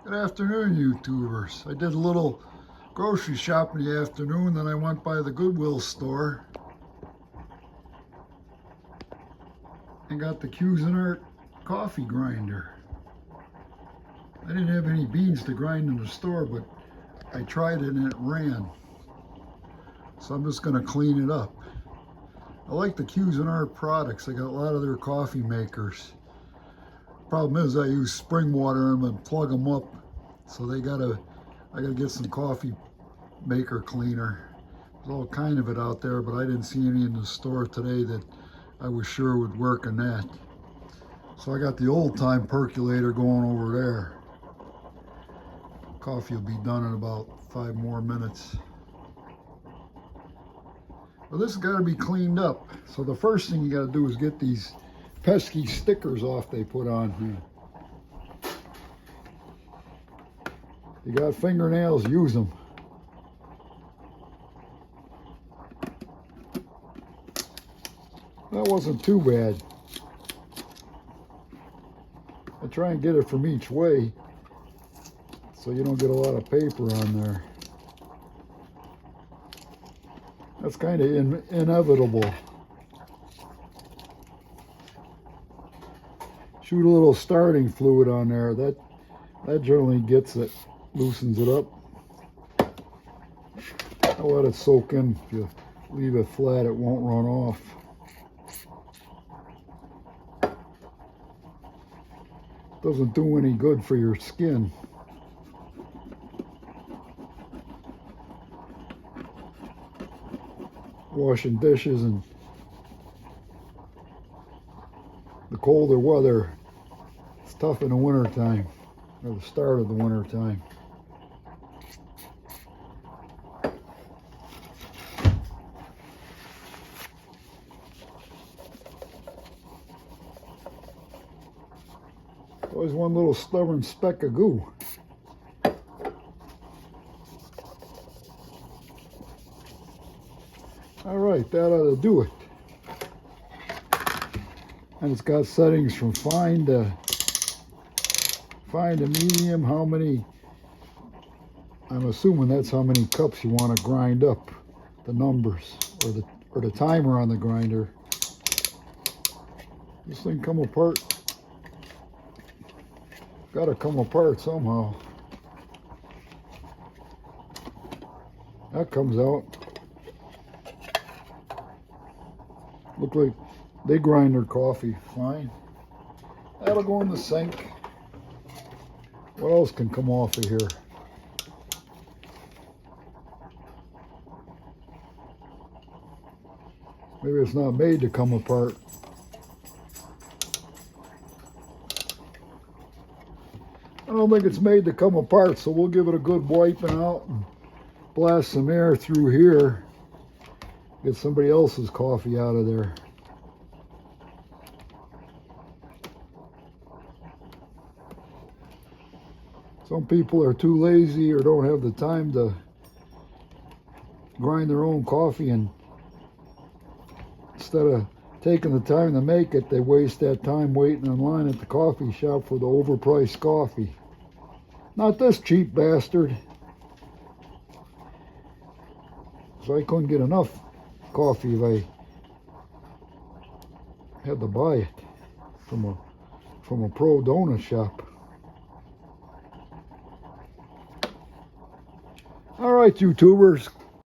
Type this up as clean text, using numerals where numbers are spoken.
Good afternoon, YouTubers. I did a little grocery shop in the afternoon, then I went by the GoodWill store and got the Cuisinart coffee grinder. I didn't have any beans to grind in the store, but I tried it and it ran. So I'm just going to clean it up. I like the Cuisinart products. I got a lot of their coffee makers. Problem is I use spring water in them and plug them up. So I gotta get some coffee maker cleaner. There's all kind of it out there, but I didn't see any in the store today that I was sure would work in that. So I got the old time percolator going over there. Coffee will be done in about 5 more minutes. Well, this has got to be cleaned up. So the first thing you got to do is get these pesky stickers off they put on here. You got fingernails, use them. That wasn't too bad. I try and get it from each way so you don't get a lot of paper on there. That's kind of inevitable. Shoot a little starting fluid on there. That generally gets it, loosens it up. I'll let it soak in. If you leave it flat, it won't run off. Doesn't do any good for your skin. Washing dishes and the colder weather, it's tough in the winter time, or the start of the winter time. Always one little stubborn speck of goo. All right, that ought to do it. And it's got settings from fine to medium. How many? I'm assuming that's how many cups you want to grind up. The numbers or the timer on the grinder. This thing come apart. Got to come apart somehow. That comes out. Look like they grind their coffee fine. That'll go in the sink. What else can come off of here? Maybe it's not made to come apart. I don't think it's made to come apart, so we'll give it a good wiping out and blast some air through here. Get somebody else's coffee out of there. Some people are too lazy or don't have the time to grind their own coffee, and instead of taking the time to make it, they waste that time waiting in line at the coffee shop for the overpriced coffee. Not this cheap bastard. So I couldn't get enough coffee if I had to buy it from a pro donut shop. All right, YouTubers,